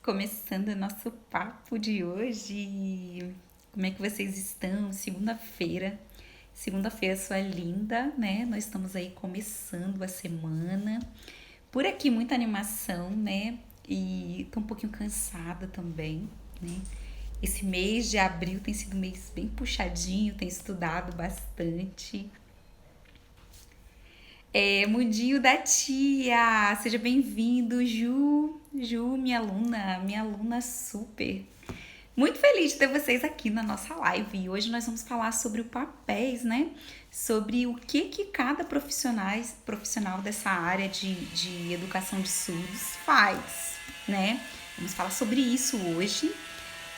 Começando o nosso papo de hoje. Como é que vocês estão? Segunda-feira. Segunda-feira, sua linda, né? Nós estamos aí começando a semana. Por aqui, muita animação, né? E tô um pouquinho cansada também, né? Esse mês de abril tem sido um mês bem puxadinho, tenho estudado bastante. Mundinho da tia, seja bem-vindo, Ju. Ju, minha aluna super. Muito feliz de ter vocês aqui na nossa live. E hoje nós vamos falar sobre o papéis, né? Sobre o que cada profissional dessa área de educação de surdos faz, né? Vamos falar sobre isso hoje.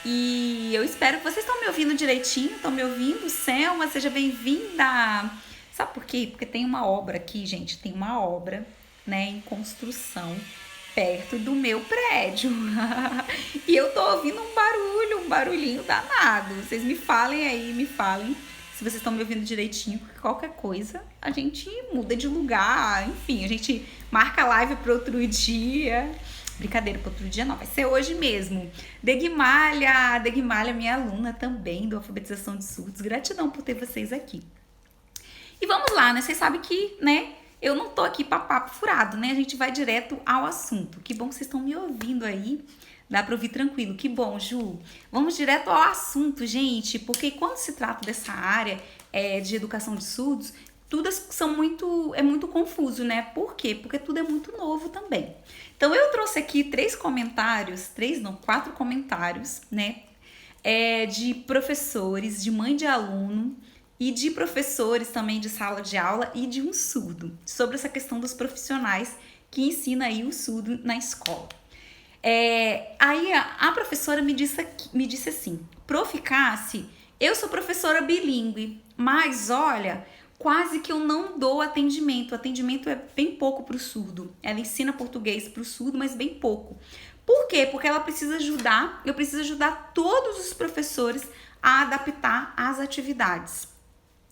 E eu espero que vocês estão me ouvindo direitinho, estão me ouvindo? Selma, seja bem-vinda! Sabe por quê? Porque tem uma obra aqui, gente, tem uma obra, né, em construção perto do meu prédio. E eu tô ouvindo um barulhinho danado. Vocês me falem aí, me falem se vocês estão me ouvindo direitinho, porque qualquer coisa a gente muda de lugar, enfim, a gente marca a live para outro dia. Brincadeira, para outro dia não, vai ser hoje mesmo. Degmalha, minha aluna também do Alfabetização de Surdos. Gratidão por ter vocês aqui. E vamos lá, né? Vocês sabem que, né? Eu não tô aqui pra papo furado, né? A gente vai direto ao assunto. Que bom que vocês estão me ouvindo aí. Dá pra ouvir tranquilo. Que bom, Ju. Vamos direto ao assunto, gente. Porque quando se trata dessa área de educação de surdos, tudo é muito confuso, né? Por quê? Porque tudo é muito novo também. Então, eu trouxe aqui quatro comentários, né? De professores, de mãe de aluno, e de professores também de sala de aula e de um surdo, sobre essa questão dos profissionais que ensina aí o surdo na escola. Aí a professora me disse assim, Prof. Cassi, eu sou professora bilíngue, mas olha, quase que eu não dou atendimento. O atendimento é bem pouco para o surdo. Ela ensina português para o surdo, mas bem pouco. Por quê? Porque eu preciso ajudar todos os professores a adaptar as atividades.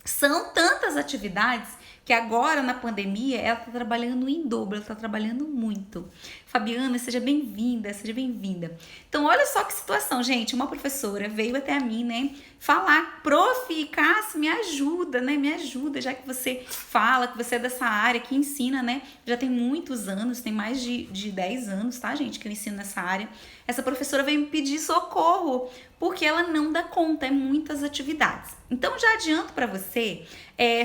São tantas atividades que agora na pandemia ela está trabalhando em dobro, ela está trabalhando muito. Fabiana, seja bem-vinda, seja bem-vinda. Então, olha só que situação, gente. Uma professora veio até a mim, né, falar, Prof. Cássio, me ajuda, né, me ajuda, já que você fala, que você é dessa área, que ensina, né, já tem muitos anos, tem mais de 10 anos, tá, gente, que eu ensino nessa área. Essa professora veio me pedir socorro, porque ela não dá conta, é muitas atividades. Então, já adianto para você,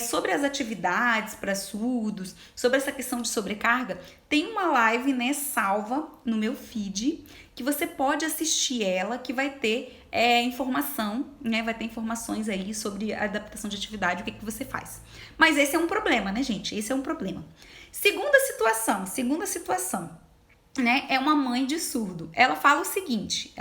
sobre as atividades para surdos, sobre essa questão de sobrecarga, tem uma live, né, salva no meu feed, que você pode assistir ela, que vai ter informação, né, vai ter informações aí sobre a adaptação de atividade, o que você faz. Mas esse é um problema, né, gente? Esse é um problema. Segunda situação, né, é uma mãe de surdo. Ela fala o seguinte,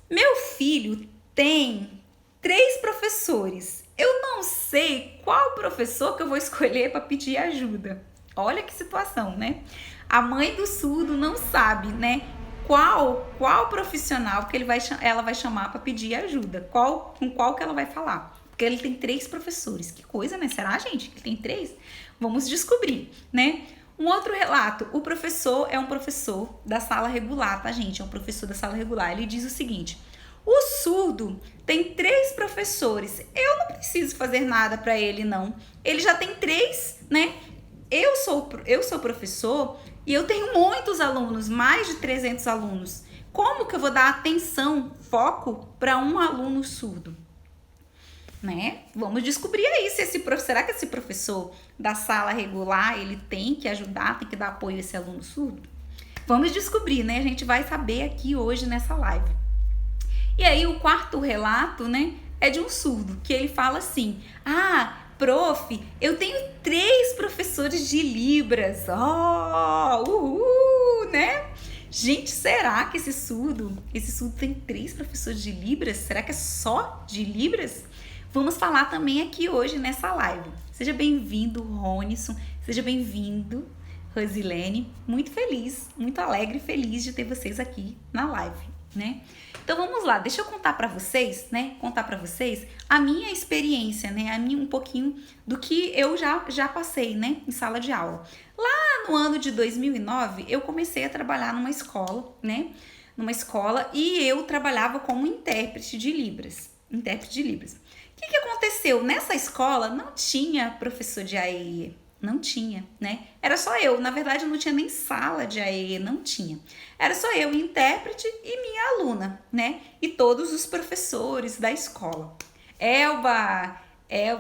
meu filho tem 3 professores. Eu não sei qual professor que eu vou escolher para pedir ajuda. Olha que situação, né? A mãe do surdo não sabe, né? Qual profissional que ela vai chamar para pedir ajuda. Com qual que ela vai falar. Porque ele tem 3 professores. Que coisa, né? Será, gente, que tem 3? Vamos descobrir, né? Um outro relato, o professor é um professor da sala regular, tá, gente? É um professor da sala regular. Ele diz o seguinte, o surdo tem 3 professores, eu não preciso fazer nada para ele, não. Ele já tem 3, né? Eu sou professor e eu tenho muitos alunos, mais de 300 alunos. Como que eu vou dar atenção, foco para um aluno surdo? Né? Vamos descobrir aí será que esse professor da sala regular, ele tem que ajudar, tem que dar apoio a esse aluno surdo? Vamos descobrir, né? A gente vai saber aqui hoje nessa live. E aí o quarto relato, né, é de um surdo, que ele fala assim, prof, eu tenho 3 professores de Libras, né? Gente, será que esse surdo tem 3 professores de Libras? Será que é só de Libras? Vamos falar também aqui hoje nessa live. Seja bem-vindo, Ronisson. Seja bem-vindo, Rosilene. Muito feliz, muito alegre e feliz de ter vocês aqui na live. né? Então vamos lá, deixa eu contar para vocês, né? Contar para vocês a minha experiência, né? Um pouquinho do que eu já passei, né? Em sala de aula. Lá no ano de 2009, eu comecei a trabalhar numa escola, né? Numa escola e eu trabalhava como intérprete de Libras. Intérprete de Libras. O que aconteceu? Nessa escola não tinha professor de AEE. Não tinha, né? Era só eu. Na verdade, não tinha nem sala de AEE, não tinha. Era só eu, intérprete e minha aluna, né? E todos os professores da escola. Elba,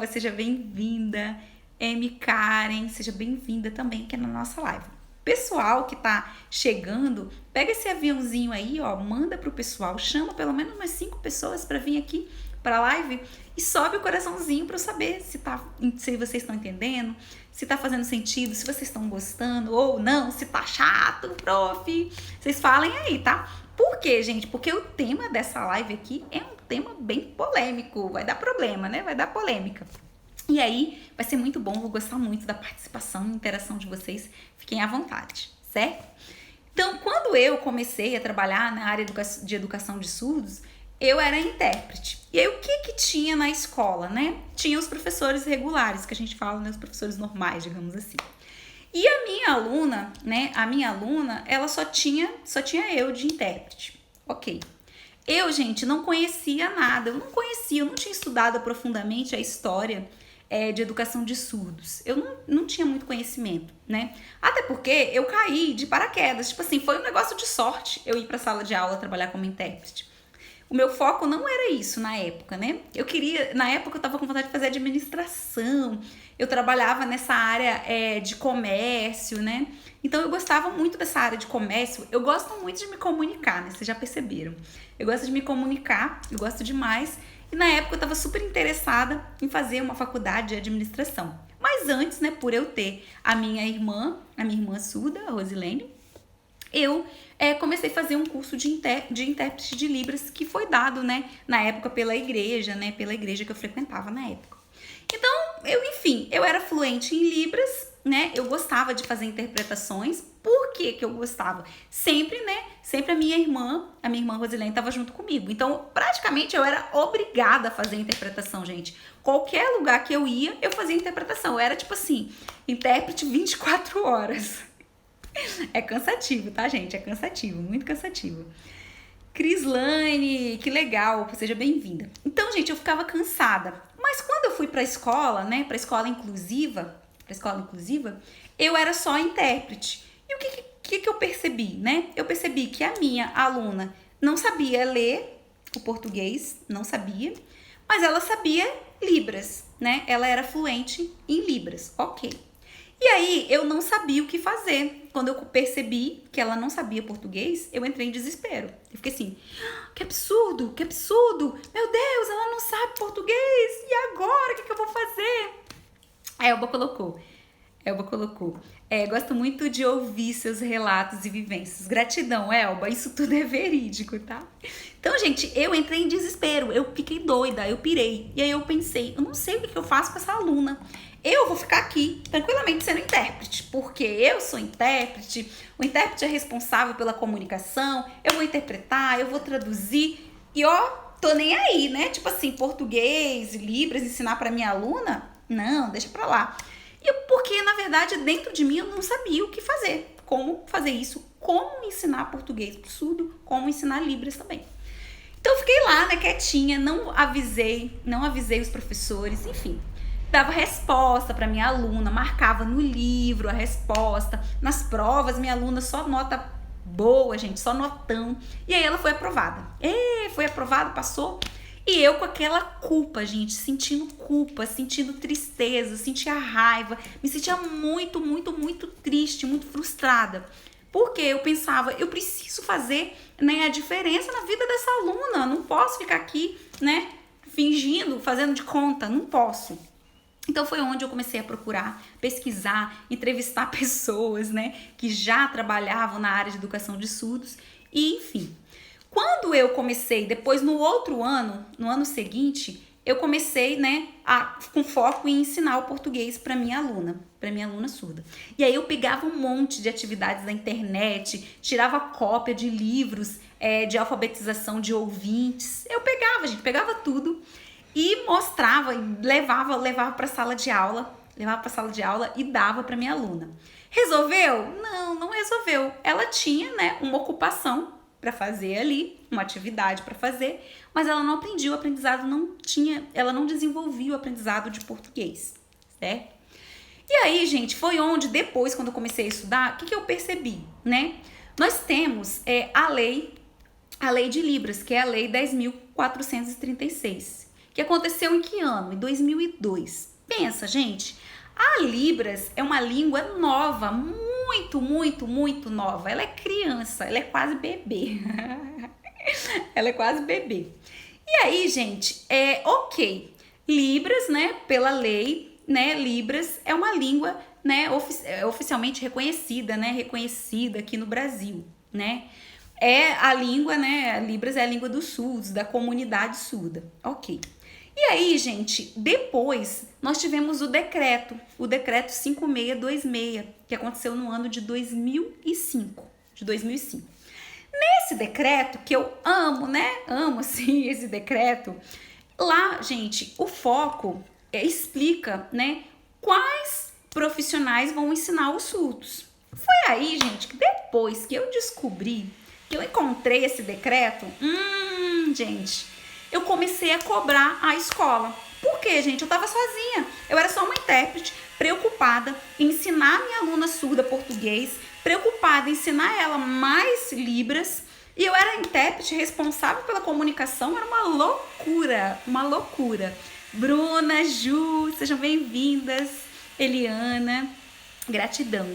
seja bem-vinda. M. Karen, seja bem-vinda também aqui na nossa live. Pessoal que tá chegando, pega esse aviãozinho aí, ó, manda pro pessoal, chama pelo menos umas 5 pessoas para vir aqui para a live e sobe o coraçãozinho para eu saber se vocês estão entendendo, se tá fazendo sentido, se vocês estão gostando ou não, se tá chato, prof. Vocês falem aí, tá? Por quê, gente? Porque o tema dessa live aqui é um tema bem polêmico, vai dar problema, né? Vai dar polêmica. E aí, vai ser muito bom, vou gostar muito da participação e interação de vocês, fiquem à vontade, certo? Então, quando eu comecei a trabalhar na área de educação de surdos, eu era intérprete. E aí, o que tinha na escola, né? Tinha os professores regulares, que a gente fala, né? Os professores normais, digamos assim. E a minha aluna, né? A minha aluna, ela só tinha eu de intérprete. Ok. Eu, gente, não conhecia nada. Eu não tinha estudado profundamente a história de educação de surdos. Eu não tinha muito conhecimento, né? Até porque eu caí de paraquedas. Tipo assim, foi um negócio de sorte eu ir pra sala de aula trabalhar como intérprete. O meu foco não era isso na época, né? Na época eu tava com vontade de fazer administração, eu trabalhava nessa área de comércio, né? Então eu gostava muito dessa área de comércio, eu gosto muito de me comunicar, né? Vocês já perceberam. Eu gosto de me comunicar, eu gosto demais. E na época eu tava super interessada em fazer uma faculdade de administração. Mas antes, né, por eu ter a minha irmã surda, a Rosilene, eu comecei a fazer um curso de intérprete de Libras que foi dado, né, na época pela igreja, né, pela igreja que eu frequentava na época. Então, eu era fluente em Libras, né, eu gostava de fazer interpretações. Por que eu gostava? Sempre a minha irmã Rosilene estava junto comigo. Então, praticamente eu era obrigada a fazer interpretação, gente. Qualquer lugar que eu ia, eu fazia interpretação. Eu era tipo assim, intérprete 24 horas. É cansativo, tá, gente? É cansativo, muito cansativo. Crislane, que legal, seja bem-vinda. Então, gente, eu ficava cansada. Mas quando eu fui pra escola, né, pra escola inclusiva, eu era só intérprete. E o que eu percebi, né? Eu percebi que a minha aluna não sabia ler o português, não sabia, mas ela sabia Libras, né? Ela era fluente em Libras, ok. E aí, eu não sabia o que fazer. Quando eu percebi que ela não sabia português, eu entrei em desespero. Eu fiquei assim, que absurdo, meu Deus, ela não sabe português, e agora, o que eu vou fazer? A Elba colocou, gosto muito de ouvir seus relatos e vivências. Gratidão, Elba, isso tudo é verídico, tá? Então, gente, eu entrei em desespero, eu fiquei doida, eu pirei. E aí eu pensei, eu não sei o que eu faço com essa aluna. Eu vou ficar aqui tranquilamente sendo intérprete, porque eu sou intérprete, o intérprete é responsável pela comunicação, eu vou interpretar, eu vou traduzir e tô nem aí, né? Tipo assim, português, Libras, ensinar pra minha aluna? Não, deixa pra lá. Porque, na verdade, dentro de mim eu não sabia o que fazer, como fazer isso, como ensinar português pro surdo, como ensinar Libras também. Então eu fiquei lá, né, quietinha, não avisei os professores, enfim. Dava resposta para minha aluna, marcava no livro a resposta. Nas provas, minha aluna só nota boa, gente, só notão. E aí ela foi aprovada. Foi aprovada, passou. E eu com aquela culpa, gente, sentindo culpa, sentindo tristeza, sentia raiva, me sentia muito, muito, muito triste, muito frustrada. Porque eu pensava, eu preciso fazer, né, a diferença na vida dessa aluna. Não posso ficar aqui, né, fingindo, fazendo de conta. Não posso. Então foi onde eu comecei a procurar, pesquisar, entrevistar pessoas, né, que já trabalhavam na área de educação de surdos e, enfim. Quando eu comecei, depois no outro ano, no ano seguinte, eu comecei, né, com foco em ensinar o português para minha aluna surda. E aí eu pegava um monte de atividades da internet, tirava cópia de livros de alfabetização de ouvintes. Eu pegava, gente, pegava tudo e mostrava, levava para a sala de aula, e dava para minha aluna. Resolveu? Não, não resolveu. Ela tinha, né, uma ocupação para fazer ali, uma atividade para fazer, mas ela não aprendia o aprendizado, ela não desenvolvia o aprendizado de português, certo? E aí, gente, foi onde depois, quando eu comecei a estudar, o que eu percebi, né? Nós temos a lei de Libras, que é a Lei 10.436, que aconteceu em que ano? Em 2002. Pensa, gente, a Libras é uma língua nova, muito nova. Ela é criança, ela é quase bebê. Ela é quase bebê. E aí, gente, ok. Libras, né, pela lei, né, Libras é uma língua, né, oficialmente reconhecida, né, reconhecida aqui no Brasil, né? É a língua, né, Libras é a língua dos surdos, da comunidade surda. Ok. E aí, gente, depois nós tivemos o decreto 5626, que aconteceu no ano de 2005. Nesse decreto, que eu amo, né? Amo, assim, esse decreto. Lá, gente, o foco explica, né, quais profissionais vão ensinar os surdos. Foi aí, gente, que depois que eu descobri, que eu encontrei esse decreto, gente, eu comecei a cobrar a escola. Por quê, gente? Eu tava sozinha. Eu era só uma intérprete, preocupada em ensinar minha aluna surda português, preocupada em ensinar ela mais Libras. E eu era intérprete responsável pela comunicação. Era uma loucura. Bruna, Ju, sejam bem-vindas. Eliana, gratidão.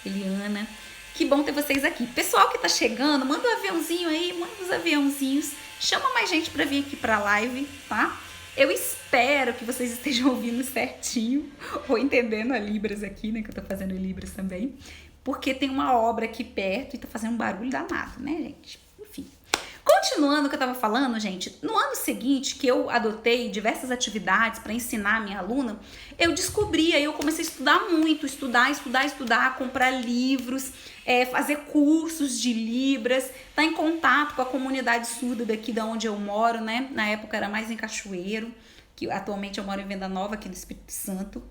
Eliana, que bom ter vocês aqui. Pessoal que tá chegando, manda um aviãozinho aí, manda os aviãozinhos. Chama mais gente para vir aqui para a live, tá? Eu espero que vocês estejam ouvindo certinho ou entendendo a Libras aqui, né? Que eu tô fazendo Libras também. Porque tem uma obra aqui perto e tá fazendo um barulho danado, né, gente? Enfim. Continuando o que eu tava falando, gente, no ano seguinte que eu adotei diversas atividades para ensinar a minha aluna, eu descobri, aí eu comecei a estudar muito, estudar, comprar livros, fazer cursos de Libras, estar em contato com a comunidade surda daqui da onde eu moro, né? Na época era mais em Cachoeiro, que atualmente eu moro em Venda Nova, aqui no Espírito Santo.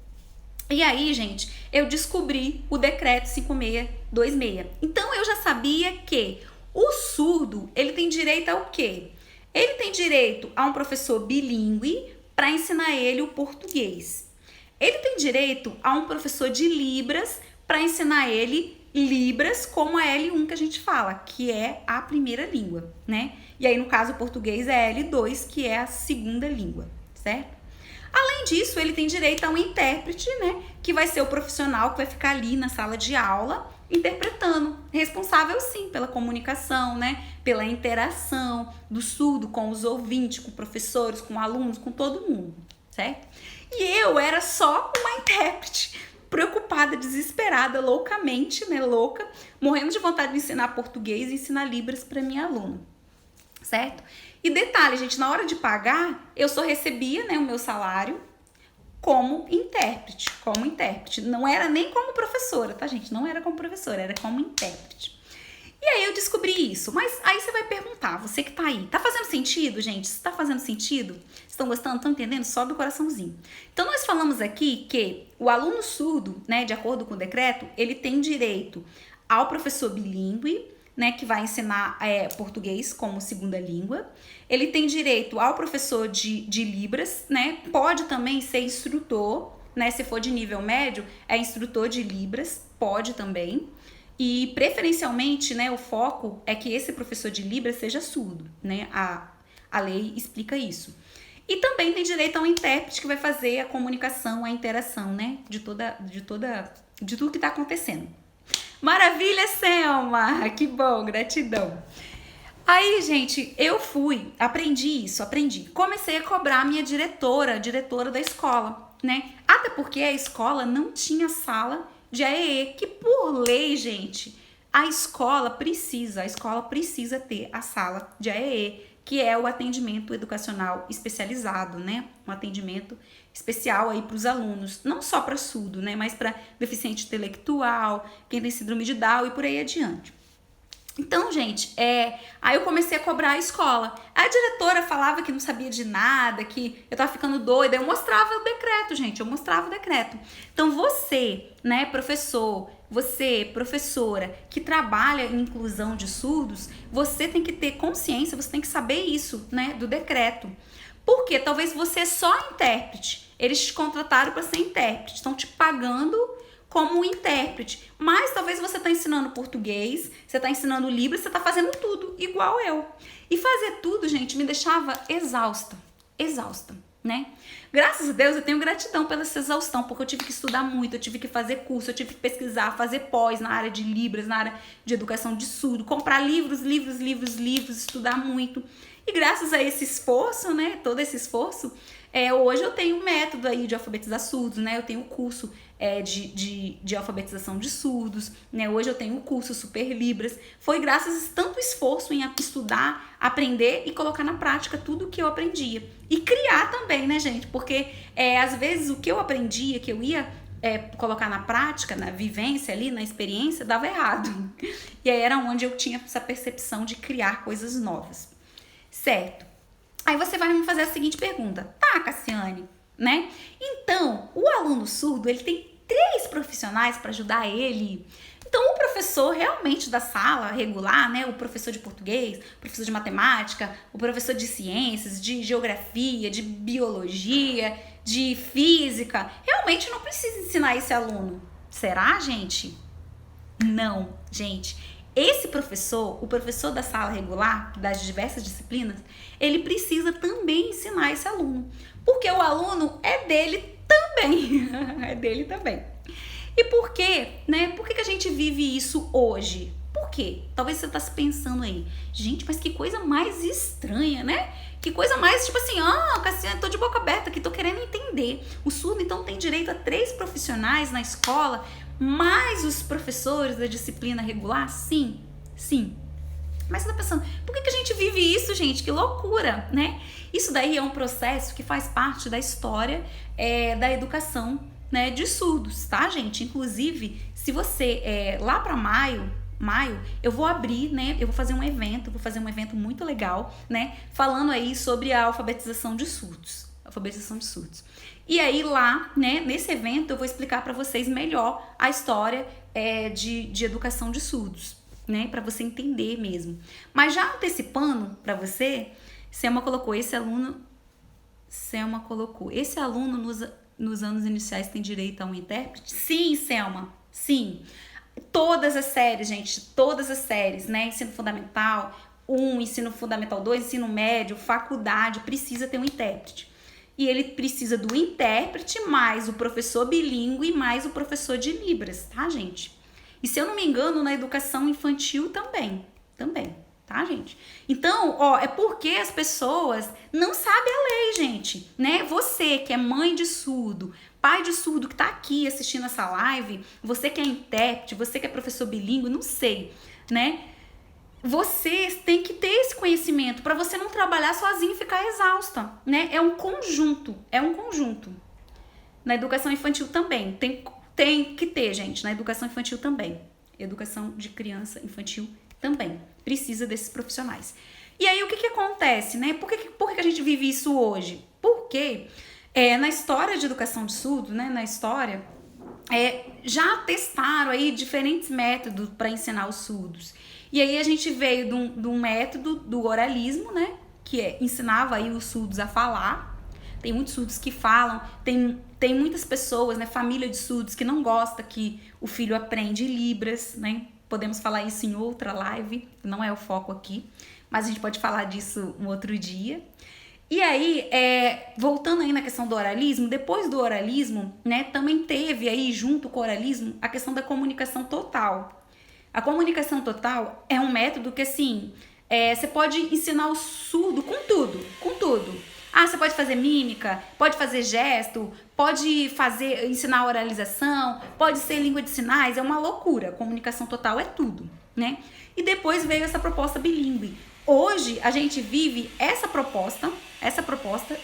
E aí, gente, eu descobri o decreto 5626. Então eu já sabia que o surdo, ele tem direito ao quê? Ele tem direito a um professor bilíngue para ensinar ele o português. Ele tem direito a um professor de Libras para ensinar ele Libras como a L1 que a gente fala, que é a primeira língua, né? E aí, no caso, o português é L2, que é a segunda língua, certo? Além disso, ele tem direito a um intérprete, né? Que vai ser o profissional que vai ficar ali na sala de aula interpretando, responsável sim pela comunicação, né? Pela interação do surdo com os ouvintes, com professores, com alunos, com todo mundo, certo? E eu era só uma intérprete, preocupada, desesperada, loucamente, né? Louca, morrendo de vontade de ensinar português e ensinar Libras para minha aluna, certo? E detalhe, gente, na hora de pagar, eu só recebia, né, o meu salário como intérprete. Não era nem como professora, tá, gente? Não era como professora, era como intérprete. E aí eu descobri isso. Mas aí você vai perguntar, você que tá aí, tá fazendo sentido, gente? Se tá fazendo sentido? Estão gostando? Estão entendendo? Sobe o coraçãozinho. Então, nós falamos aqui que o aluno surdo, né, de acordo com o decreto, ele tem direito ao professor bilíngue, né, que vai ensinar português como segunda língua. Ele tem direito ao professor de Libras, né? Pode também ser instrutor, né? Se for de nível médio, é instrutor de Libras, pode também. E preferencialmente, né, o foco é que esse professor de Libras seja surdo, né? A lei explica isso. E também tem direito a um intérprete que vai fazer a comunicação, a interação, né, de tudo que está acontecendo. Maravilha, Selma! Que bom, gratidão. Aí, gente, aprendi. Comecei a cobrar a minha diretora da escola, né? Até porque a escola não tinha sala de AEE, que por lei, gente, a escola precisa ter a sala de AEE, que é o atendimento educacional especializado, né? Um atendimento especial aí para os alunos, não só para surdo, né? Mas para deficiente intelectual, quem tem síndrome de Down e por aí adiante. Então, gente, aí eu comecei a cobrar a escola. A diretora falava que não sabia de nada, que eu tava ficando doida. Eu mostrava o decreto, gente, eu mostrava o decreto. Então, você, né, professor, você, professora, que trabalha em inclusão de surdos, você tem que ter consciência, você tem que saber isso, né, do decreto. Porque talvez você é só intérprete. Eles te contrataram para ser intérprete, estão te pagando como intérprete, mas talvez você está ensinando português, você está ensinando Libras, você está fazendo tudo igual eu. E fazer tudo, gente, me deixava exausta, né? Graças a Deus eu tenho gratidão pela essa exaustão, porque eu tive que estudar muito, eu tive que fazer curso, eu tive que pesquisar, fazer pós na área de Libras, na área de educação de surdo, comprar livros, estudar muito. E graças a esse esforço, né, todo esse esforço, hoje eu tenho um método aí de alfabetizar surdos, né, eu tenho um curso de alfabetização de surdos, né, hoje eu tenho o curso Super Libras. Foi graças a tanto esforço em estudar, aprender e colocar na prática tudo que eu aprendia. E criar também, né, gente, porque às vezes o que eu aprendia, que eu ia colocar na prática, na vivência ali, na experiência, dava errado. E aí era onde eu tinha essa percepção de criar coisas novas. Certo. Aí você vai me fazer a seguinte pergunta. Tá, Cassiane, né? Então, o aluno surdo, ele tem 3 profissionais para ajudar ele. Então, o professor realmente da sala regular, né? O professor de português, o professor de matemática, o professor de ciências, de geografia, de biologia, de física, realmente não precisa ensinar esse aluno. Será, gente? Não, gente. Esse professor, o professor da sala regular, das diversas disciplinas, ele precisa também ensinar esse aluno. Porque o aluno é dele também. É dele também. E por quê? Né? Por que a gente vive isso hoje? Por quê? Talvez você tá se pensando aí. Gente, mas que coisa mais estranha, né? Que coisa mais, tipo assim, Cassiane, tô de boca aberta aqui, tô querendo entender. O surdo, então, tem direito a 3 profissionais na escola, mais os professores da disciplina regular? Sim, sim. Mas você tá pensando, por que a gente vive isso, gente? Que loucura, né? Isso daí é um processo que faz parte da história da educação, né, de surdos, tá, gente? Inclusive, se você, lá para maio, eu vou abrir, né, eu vou fazer um evento muito legal, né, falando aí sobre a alfabetização de surdos. E aí lá, né, nesse evento eu vou explicar para vocês melhor a história de educação de surdos, né, para você entender mesmo. Mas já antecipando para você, Selma colocou, esse aluno nos anos iniciais tem direito a um intérprete? Sim, Selma, sim. Todas as séries, gente, né, ensino fundamental 1, ensino fundamental 2, ensino médio, faculdade, precisa ter um intérprete. E ele precisa do intérprete mais o professor bilíngue mais o professor de Libras, tá, gente? E se eu não me engano, na educação infantil também, tá, gente? Então, é porque as pessoas não sabem a lei, gente, né? Você que é mãe de surdo, pai de surdo que tá aqui assistindo essa live, você que é intérprete, você que é professor bilíngue, não sei, né? Você tem que ter esse conhecimento para você não trabalhar sozinho e ficar exausta, né? É um conjunto. Na educação infantil também, tem que ter, gente, na educação infantil também. Educação de criança infantil também. Precisa desses profissionais. E aí, o que acontece, né? Por que a gente vive isso hoje? Porque na história de educação de surdo, né? Na história, já testaram aí diferentes métodos para ensinar os surdos. E aí a gente veio de um método do oralismo, né? Que ensinava aí os surdos a falar. Tem muitos surdos que falam, tem muitas pessoas, né? Família de surdos que não gosta que o filho aprende Libras, né? Podemos falar isso em outra live, não é o foco aqui, mas a gente pode falar disso um outro dia. E aí, voltando aí na questão do oralismo, depois do oralismo, né, também teve aí, junto com o oralismo, a questão da comunicação total. A comunicação total é um método que, assim, você pode ensinar o surdo com tudo. Você pode fazer mímica, pode fazer gesto, pode ensinar oralização, pode ser língua de sinais, é uma loucura. Comunicação total é tudo, né? E depois veio essa proposta bilíngue. Hoje a gente vive essa proposta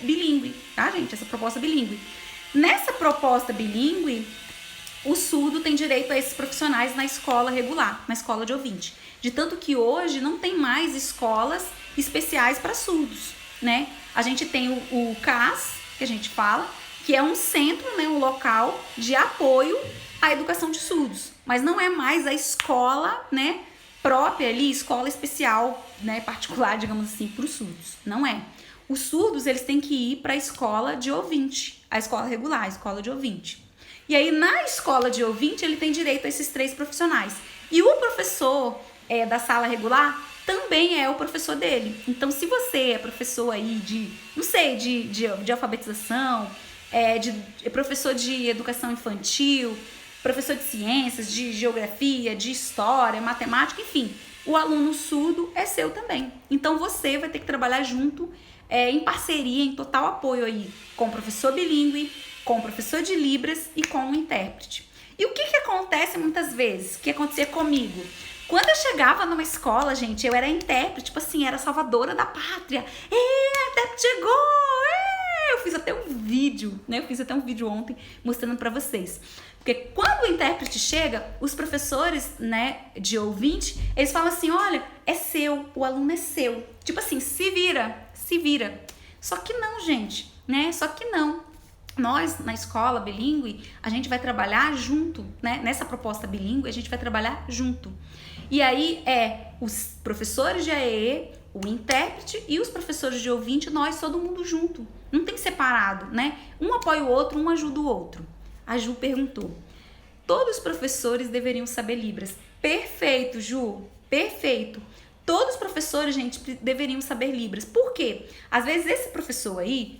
bilíngue, tá, gente? Essa proposta bilíngue. Nessa proposta bilíngue, o surdo tem direito a esses profissionais na escola regular, na escola de ouvinte. De tanto que hoje não tem mais escolas especiais para surdos, né? A gente tem o CAS, que a gente fala, que é um centro, né, um local de apoio à educação de surdos. Mas não é mais a escola, né, própria ali, escola especial, né, particular, digamos assim, para os surdos. Não é. Os surdos, eles têm que ir para a escola de ouvinte, a escola regular, a escola de ouvinte. E aí, na escola de ouvinte, ele tem direito a esses 3 profissionais. E o professor da sala regular também é o professor dele. Então, se você é professor aí de, não sei, de alfabetização, professor de educação infantil, professor de ciências, de geografia, de história, matemática, enfim, o aluno surdo é seu também. Então, você vai ter que trabalhar junto, em parceria, em total apoio aí com o professor bilíngue, com o professor de Libras e com o intérprete. E o que acontece muitas vezes? O que acontecia comigo? Quando eu chegava numa escola, gente, eu era intérprete, tipo assim, era salvadora da pátria. A intérprete chegou! Eu fiz até um vídeo, né? Eu fiz até um vídeo ontem mostrando pra vocês. Porque quando o intérprete chega, os professores, né, de ouvinte, eles falam assim, olha, é seu, o aluno é seu. Tipo assim, se vira. Só que não, gente, né? Só que não. Nós, na escola bilíngue, a gente vai trabalhar junto, né? Nessa proposta bilíngue, a gente vai trabalhar junto. E aí os professores de AEE, o intérprete e os professores de ouvinte, nós, todo mundo junto. Não tem separado, né? Um apoia o outro, um ajuda o outro. A Ju perguntou, todos os professores deveriam saber Libras. Perfeito, Ju, perfeito. Todos os professores, gente, deveriam saber Libras. Por quê? Às vezes esse professor aí,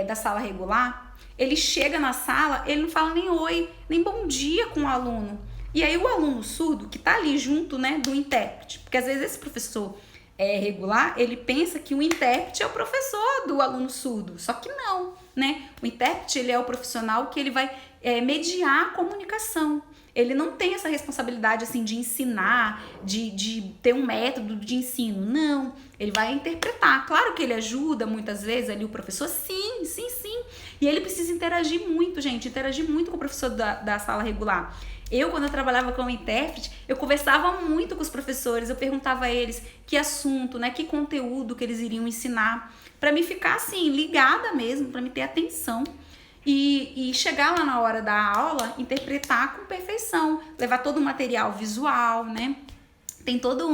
da sala regular, ele chega na sala, ele não fala nem oi, nem bom dia com o aluno. E aí o aluno surdo, que tá ali junto, né, do intérprete, porque às vezes esse professor regular, ele pensa que o intérprete é o professor do aluno surdo, só que não, né? O intérprete, ele é o profissional que ele vai mediar a comunicação. Ele não tem essa responsabilidade, assim, de ensinar, de ter um método de ensino. Não, ele vai interpretar. Claro que ele ajuda muitas vezes ali o professor, sim. E ele precisa interagir muito, gente, interagir muito com o professor da sala regular. Quando eu trabalhava como intérprete, eu conversava muito com os professores, eu perguntava a eles que assunto, né, que conteúdo que eles iriam ensinar, para me ficar, assim, ligada mesmo, para me ter atenção. E chegar lá na hora da aula, interpretar com perfeição, levar todo o material visual, né? Tem toda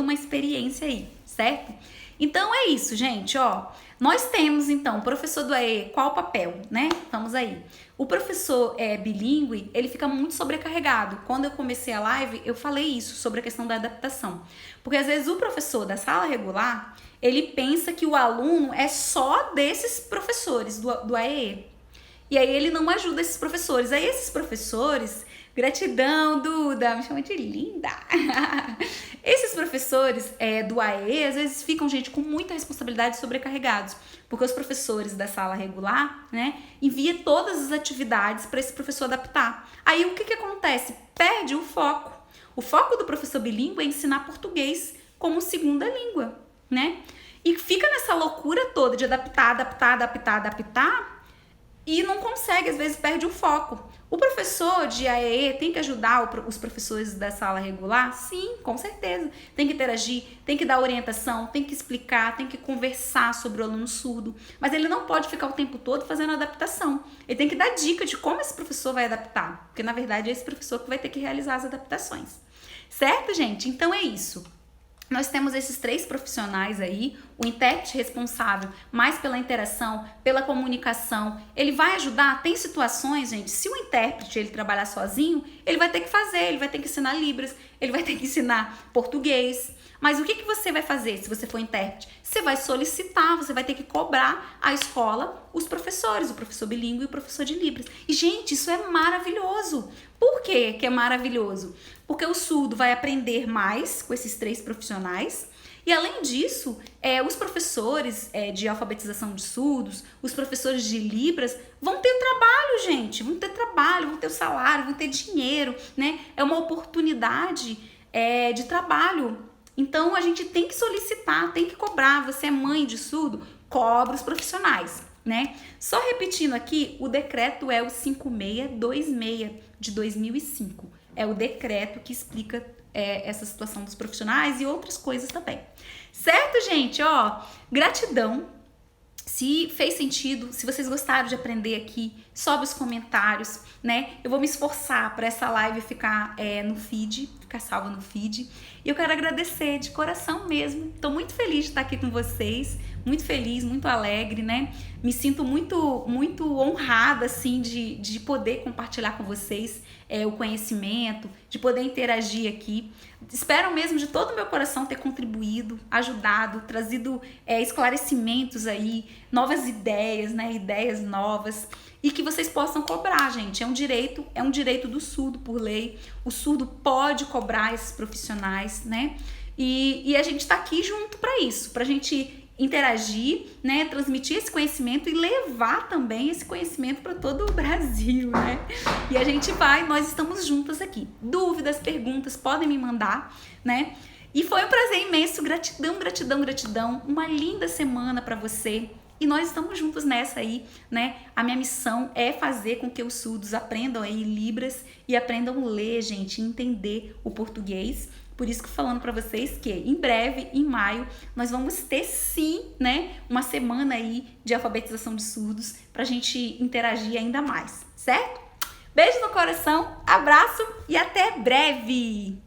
uma experiência aí, certo? Então é isso, gente, ó. Nós temos, então, o professor do AE, qual o papel, né? Vamos aí. O professor bilíngue, ele fica muito sobrecarregado. Quando eu comecei a live, eu falei isso, sobre a questão da adaptação. Porque às vezes o professor da sala regular, ele pensa que o aluno é só desses professores do AE. E aí ele não ajuda esses professores. Aí esses professores, gratidão, Duda, me chama de linda. Esses professores do AE, às vezes ficam, gente, com muita responsabilidade, sobrecarregados. Porque os professores da sala regular, né, envia todas as atividades para esse professor adaptar. Aí o que acontece? Perde o foco. O foco do professor bilíngue é ensinar português como segunda língua, né? E fica nessa loucura toda de adaptar, e não consegue, às vezes perde o foco. O professor de AEE tem que ajudar os professores da sala regular? Sim, com certeza. Tem que interagir, tem que dar orientação, tem que explicar, tem que conversar sobre o aluno surdo. Mas ele não pode ficar o tempo todo fazendo adaptação. Ele tem que dar dica de como esse professor vai adaptar. Porque, na verdade, é esse professor que vai ter que realizar as adaptações. Certo, gente? Então é isso. Nós temos esses 3 profissionais aí, o intérprete responsável mais pela interação, pela comunicação, ele vai ajudar, tem situações, gente, se o intérprete ele trabalhar sozinho, ele vai ter que fazer, ele vai ter que ensinar Libras, ele vai ter que ensinar português, mas o que você vai fazer se você for intérprete? Você vai solicitar, você vai ter que cobrar à escola os professores, o professor bilíngue e o professor de Libras. E, gente, isso é maravilhoso. Por quê que é maravilhoso? Porque o surdo vai aprender mais com esses 3 profissionais. E, além disso, os professores de alfabetização de surdos, os professores de Libras vão ter trabalho, gente. Vão ter trabalho, vão ter o salário, vão ter dinheiro, né? É uma oportunidade de trabalho. Então, a gente tem que solicitar, tem que cobrar. Você é mãe de surdo? Cobra os profissionais, né? Só repetindo aqui, o decreto é o 5626 de 2005. É o decreto que explica essa situação dos profissionais e outras coisas também. Certo, gente? Ó, gratidão. Se fez sentido, se vocês gostaram de aprender aqui, sobe os comentários, né? Eu vou me esforçar para essa live ficar no feed, ficar salva no feed. E eu quero agradecer de coração mesmo. Estou muito feliz de estar aqui com vocês, muito feliz, muito alegre, né? Me sinto muito, muito honrada, assim, de poder compartilhar com vocês o conhecimento, de poder interagir aqui. Espero mesmo de todo o meu coração ter contribuído, ajudado, trazido esclarecimentos aí, novas ideias, né? Ideias novas. E que vocês possam cobrar, gente. É um direito do surdo por lei. O surdo pode cobrar esses profissionais, né? E a gente tá aqui junto para isso, pra gente interagir, né, transmitir esse conhecimento e levar também esse conhecimento para todo o Brasil, né? E a gente nós estamos juntas aqui. Dúvidas, perguntas, podem me mandar, né? E foi um prazer imenso, gratidão, gratidão, gratidão. Uma linda semana para você. E nós estamos juntos nessa aí, né? A minha missão é fazer com que os surdos aprendam aí Libras e aprendam a ler, gente, entender o português. Por isso que falando para vocês que em breve, em maio, nós vamos ter sim, né, uma semana aí de alfabetização de surdos pra gente interagir ainda mais, certo? Beijo no coração, abraço e até breve!